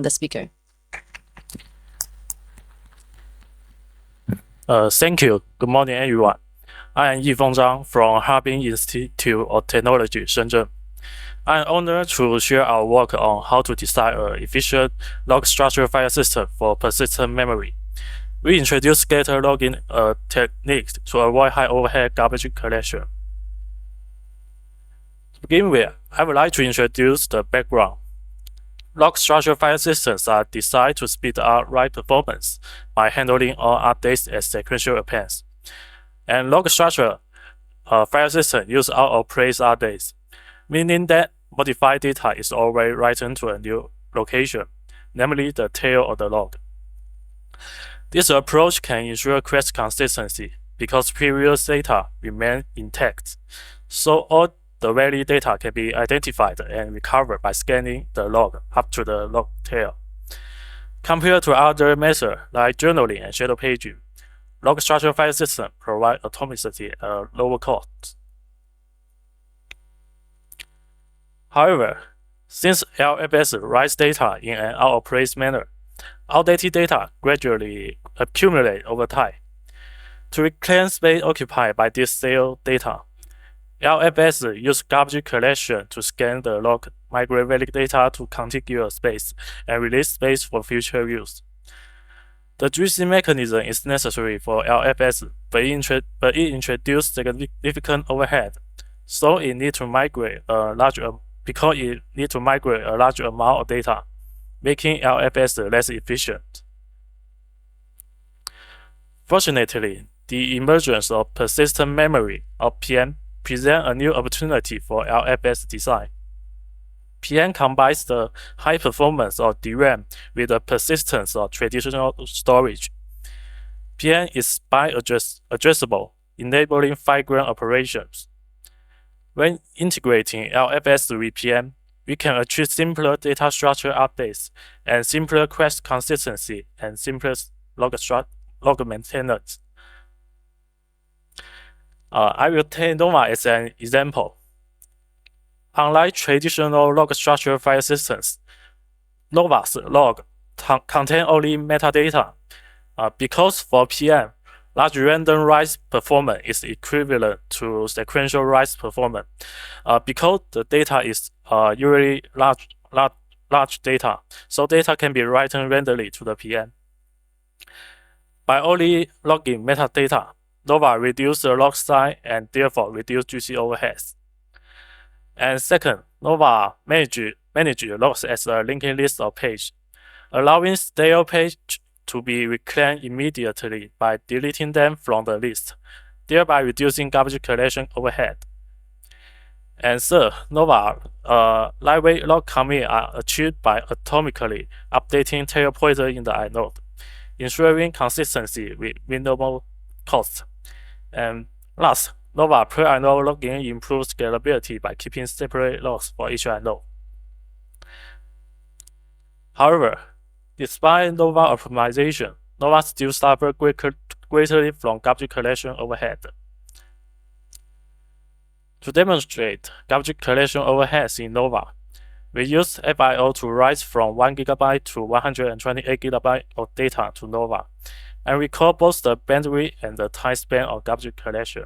the speaker. Thank you. Good morning, everyone. I am Yifeng Zhang from Harbin Institute of Technology, Shenzhen. I am honored to share our work on how to design an efficient log structure file system for persistent memory. We introduce scatter logging technique to avoid high overhead garbage collection. To begin with, I would like to introduce the background. Log structure file systems are designed to speed up write performance by handling all updates as sequential appends. And log structure file system use out-of-place updates, meaning that modified data is always written to a new location, namely the tail of the log. This approach can ensure quest consistency because previous data remain intact, so all the valid data can be identified and recovered by scanning the log up to the log tail. Compared to other methods like journaling and shadow paging, log structure file system provide atomicity at a lower cost. However, since LFS writes data in an out-of-place manner, outdated data gradually accumulate over time. To reclaim space occupied by this stale data, LFS use garbage collection to scan the log, migrate valid data to contiguous space, and release space for future use. The GC mechanism is necessary for LFS, but it introduces significant overhead, so it needs to migrate a large amount of data, making LFS less efficient. Fortunately, the emergence of persistent memory, or PM, presents a new opportunity for LFS design. PM combines the high performance of DRAM with the persistence of traditional storage. PM is bi-addressable, enabling fine-grained operations. When integrating LFS with PM, we can achieve simpler data structure updates and simpler quest consistency and simpler log maintenance. I will take NOVA as an example. Unlike traditional log structure file systems, NOVA's log contain only metadata. Because for PM, large random write performance is equivalent to sequential write performance. Because the data is usually large data, so data can be written randomly to the PM. By only logging metadata, NOVA reduces the log size and therefore reduce GC overheads. And second, NOVA manage logs as a linked list of page, allowing stale page to be reclaimed immediately by deleting them from the list, thereby reducing garbage collection overhead. And third, NOVA lightweight log commit are achieved by atomically updating tail pointer in the inode, ensuring consistency with minimal cost. And last, NOVA per inode logging improves scalability by keeping separate logs for each inode. However, despite NOVA optimization, NOVA still suffers greatly from garbage collection overhead. To demonstrate garbage collection overheads in NOVA, we use FIO to write from 1 GB to 128 GB of data to NOVA, and record both the bandwidth and the time span of garbage collection.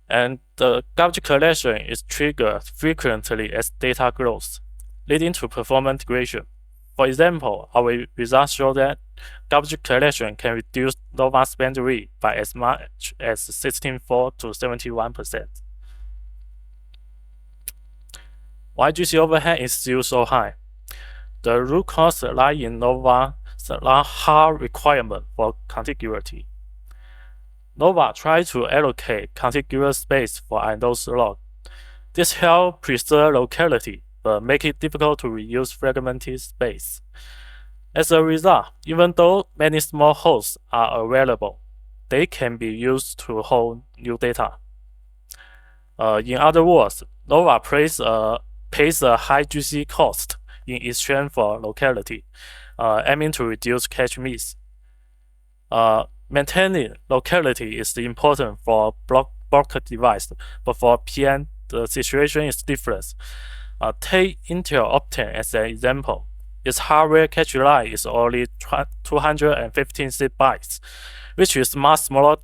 And the garbage collection is triggered frequently as data grows, leading to performance degradation. For example, our results show that garbage collection can reduce NOVA's bandwidth by as much as 16.4 to 71%. Why GC overhead is still so high? The root cause lies in NOVA's hard requirement for contiguity. NOVA tries to allocate contiguous space for inode log. This helps preserve locality, but make it difficult to reuse fragmented space. As a result, even though many small hosts are available, they can be used to hold new data. In other words, NOVA pays a high GC cost in exchange for locality, aiming to reduce cache miss. Maintaining locality is important for block device, but for PM, the situation is different. Take Intel Optane as an example. its hardware cache line is only 215 bytes, which is much smaller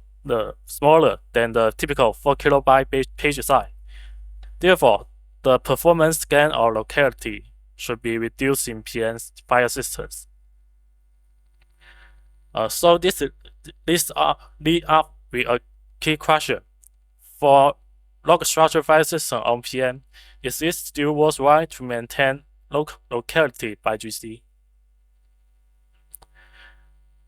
than the typical 4 KB page size. Therefore, the performance scan or locality should be reduced in PN file systems. So this leads up with a key question. For log structure file system on PN, is it still worthwhile to maintain locality by GC?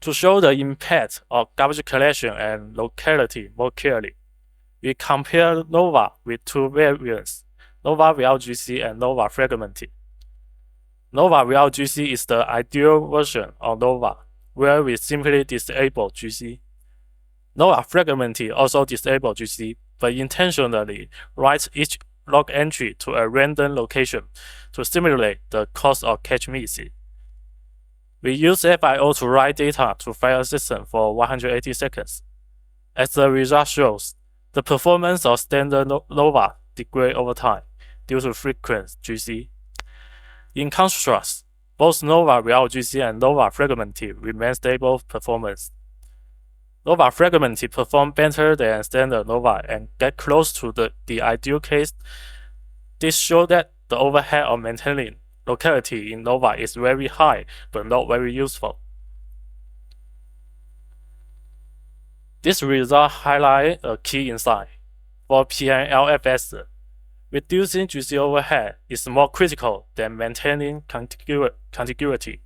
To show the impact of garbage collection and locality more clearly, we compare NOVA with two variants, NOVA without GC and NOVA fragmented. NOVA without GC is the ideal version of NOVA, where we simply disable GC. NOVA fragmented also disable GC, but intentionally writes each log entry to a random location to simulate the cost of cache missing. We use FIO to write data to file system for 180 seconds. As the result shows, the performance of standard NOVA degrades over time due to frequent GC. In contrast, both NOVA without GC and NOVA fragmented remain stable performance. NOVA fragmented perform better than standard NOVA and get close to the ideal case. This shows that the overhead of maintaining locality in NOVA is very high, but not very useful. This result highlights a key insight. For PNLFS, reducing GC overhead is more critical than maintaining contiguity.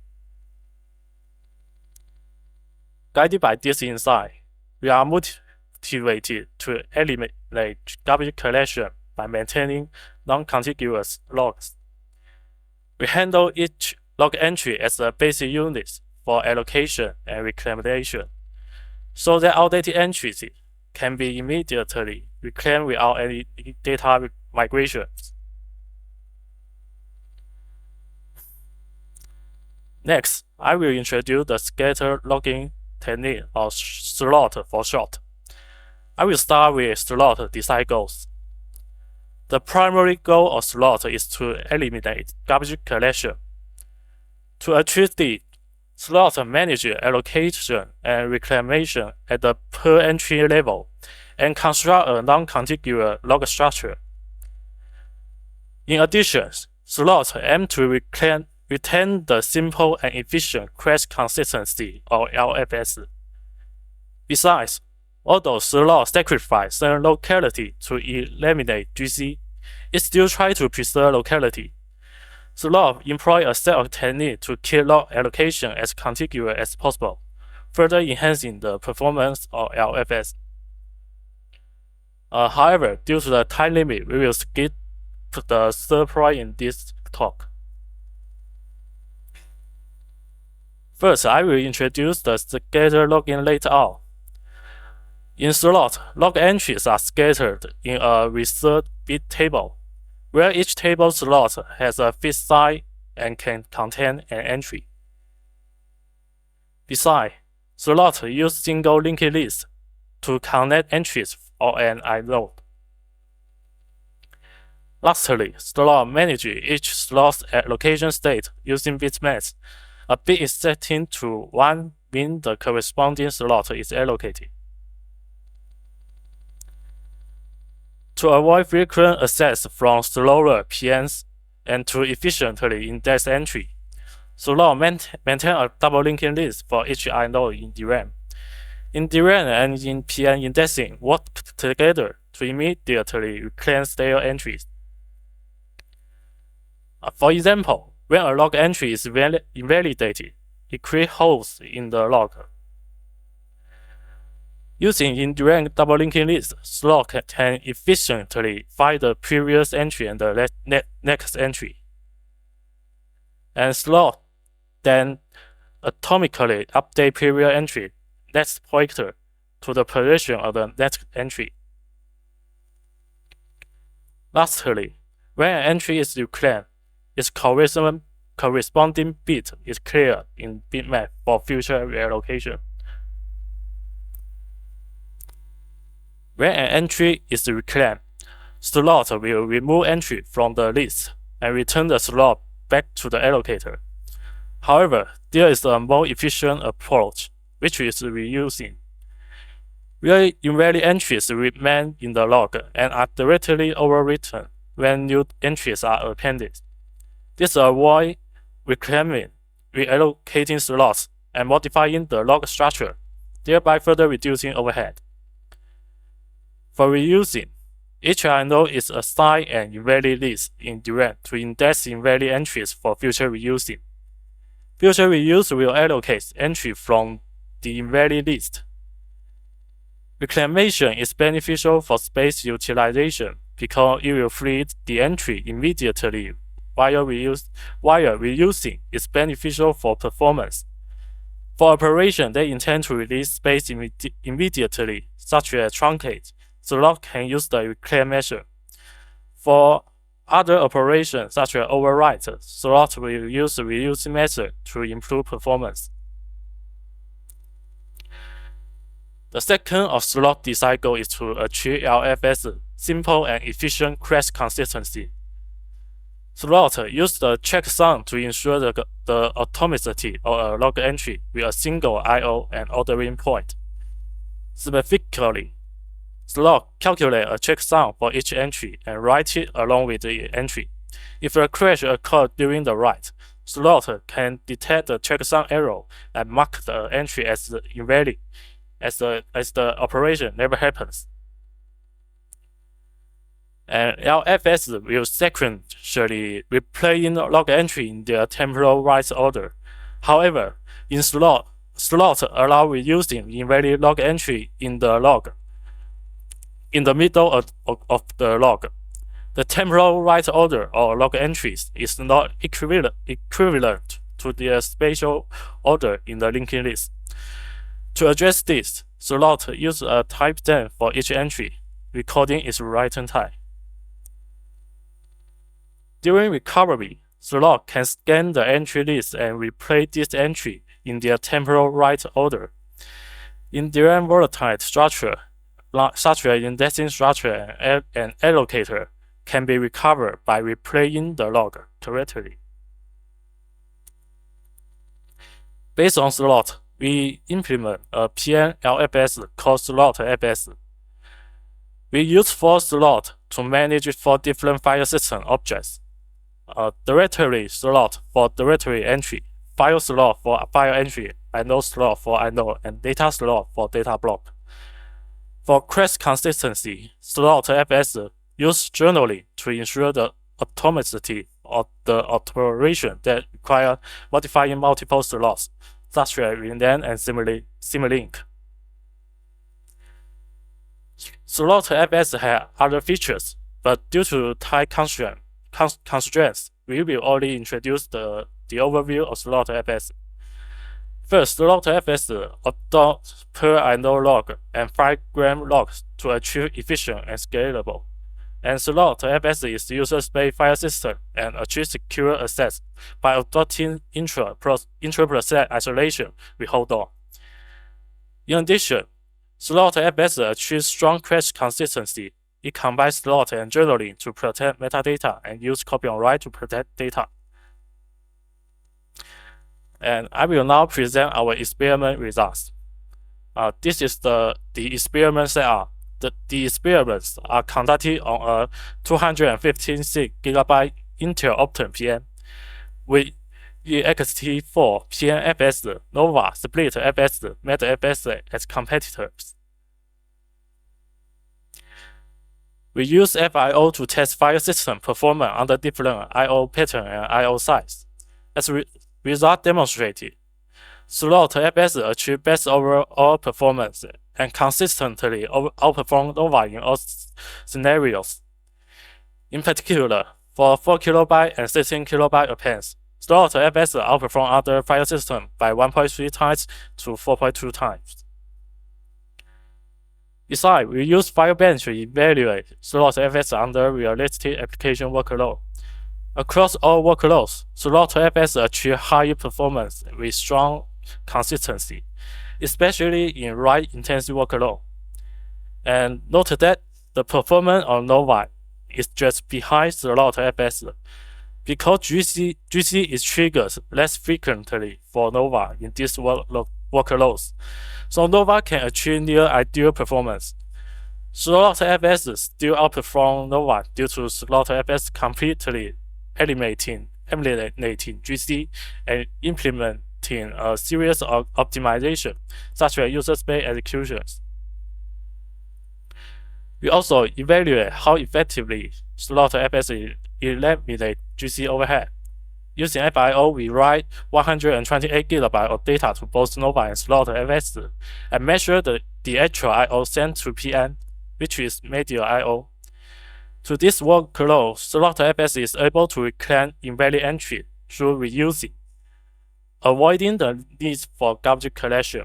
Guided by this insight, we are motivated to eliminate garbage collection by maintaining non-contiguous logs. We handle each log entry as a basic unit for allocation and reclamation, so that outdated entries can be immediately reclaimed without any data migrations. Next, I will introduce the scatter logging technique, or slot for short. I will start with slot design goals. The primary goal of slot is to eliminate garbage collection. To achieve this, slot manages allocation and reclamation at the per entry level and construct a non-contiguous log structure. In addition, slot aim to retain the simple and efficient crash consistency, or LFS. Besides, although slot sacrifices certain locality to eliminate GC, it still tries to preserve locality. Slot employs a set of techniques to keep log allocation as contiguous as possible, further enhancing the performance of LFS. However, due to the time limit, we will skip the third point in this talk. First, I will introduce the scatter logging layout. In slot, log entries are scattered in a reserved bit table, where each table slot has a fixed size and can contain an entry. Besides, slot use single linked list to connect entries or an inode. Lastly, slot manages each slot's allocation state using bitmaps. A bit is set to 1 when the corresponding slot is allocated. To avoid frequent access from slower PNs and to efficiently index entry, slot maintain a double linking list for each inode in DRAM. In DRAM and in PN indexing work together to immediately reclaim stale entries. For example, when a log entry is invalidated, it creates holes in the log. Using in-DRAM double linking list, slot can efficiently find the previous entry and the next entry. And slot then atomically update previous entry next pointer to the position of the next entry. Lastly, when an entry is reclaimed, its corresponding bit is cleared in bitmap for future reallocation. When an entry is reclaimed, slot will remove entry from the list and return the slot back to the allocator. However, there is a more efficient approach, which is reusing. Real invalid entries remain in the log and are directly overwritten when new entries are appended. This avoids reclaiming, reallocating slots, and modifying the log structure, thereby further reducing overhead. For reusing, each INO is assigned an invalid list in Duran to index invalid entries for future reusing. Future reuse will allocate entry from the invalid list. Reclamation is beneficial for space utilization because it will free the entry immediately, while reusing is beneficial for performance. For operations that intend to release space immediately, such as truncate, slot can use the reclaim measure. For other operations, such as overwrite, slot will use the reuse method to improve performance. The second of slot design goal is to achieve LFS, simple and efficient crash consistency. Slot use the checksum to ensure the atomicity of a log entry with a single I/O and ordering point. Specifically, slot calculate a checksum for each entry and write it along with the entry. If a crash occurs during the write, slot can detect the checksum error and mark the entry as invalid, as the operation never happens. And LFS will sequentially replay log entry in their temporal write order. However, in slot allow reusing invalid log entry in the log in the middle of the log. The temporal write order of log entries is not equivalent to their spatial order in the linking list. To address this, slot uses a timestamp for each entry, recording its written time. During recovery, slot can scan the entry list and replay this entry in their temporal write order. In their volatile structure, such as indexing structure and allocator, can be recovered by replaying the log correctly. Based on slot, we implement a PN-LFS called slot FS. We use 4 slots to manage 4 different file system objects. A directory slot for directory entry, file slot for file entry, INO slot for INO, and data slot for data block. For crash consistency, slot FS used generally to ensure the atomicity of the operation that require modifying multiple slots, such as rename and Simulink. Slot FS has other features, but due to time constraints, we will only introduce the overview of slot FS. First, slot FS adopts per INO log and 5-gram logs to achieve efficient and scalable. And slot FS is user-space file system and achieves secure access by adopting intra-process isolation with hold on. In addition, slot FS achieves strong crash consistency. It combines slot and journaling to protect metadata and use copy on write to protect data. And I will now present our experiment results. This is the experiment setup. The experiments are conducted on a 256 GB Intel Optane PM with ext4 PNFS, Nova, Split FS, MetaFS as competitors. We use FIO to test file system performance under different I/O pattern and I/O size. As result demonstrated, slot FS achieved best overall performance and consistently outperformed Nova in all scenarios. In particular, for 4 KB and 16 KB appends, slot FS outperformed other file systems by 1.3 times to 4.2 times. Besides, we use Firebench to evaluate slot FS under realistic application workload. Across all workloads, slot FS achieve higher performance with strong consistency, especially in write-intensive workload. And note that the performance of Nova is just behind slot FS. Because GC is triggered less frequently for Nova in these workloads, so Nova can achieve near ideal performance. Slot.fs still outperform Nova due to Slot.fs completely eliminating GC and implementing a series of optimization, such as user space executions. We also evaluate how effectively Slot.fs eliminates GC overhead. Using FIO, we write 128 GB of data to both Nova and Slot.fs and measure the actual I/O sent to PM, which is media I/O. To this workload, Slot.fs is able to reclaim invalid entry through reusing, avoiding the need for garbage collection.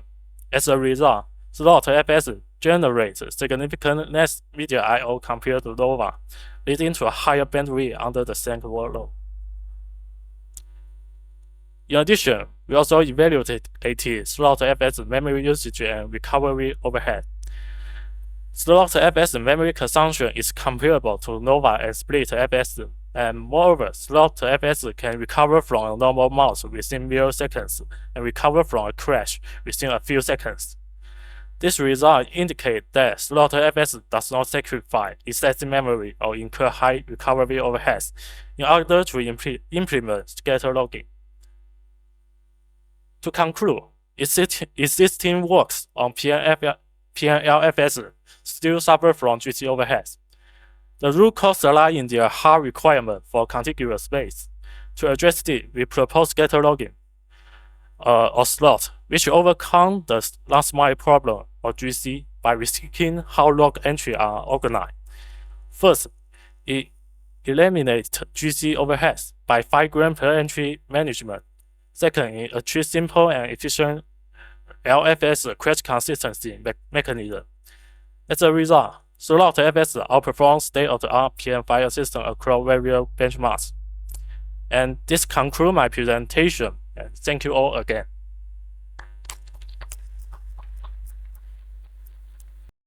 As a result, Slot.fs generates significantly less media I/O compared to Nova, leading to a higher bandwidth under the same workload. In addition, we also evaluated Slot.fs memory usage and recovery overhead. Slot.fs memory consumption is comparable to Nova and Split.fs, and moreover, Slot.fs can recover from a normal mouse within milliseconds and recover from a crash within a few seconds. This result indicates that Slot.fs does not sacrifice excessive memory or incur high recovery overheads in order to implement scatter logging. To conclude, existing works on PNLFS still suffer from GC overheads. The root cause lie in their hard requirement for contiguous space. To address it, we propose scatter logging or slot, which overcome the last mile problem of GC by restricting how log entries are organized. First, it eliminates GC overheads by 5 grams per entry management. Second, it achieves simple and efficient LFS crash consistency mechanism. As a result, Slot.fs outperforms state-of-the-art PM file system across various benchmarks. And this concludes my presentation. And thank you all again.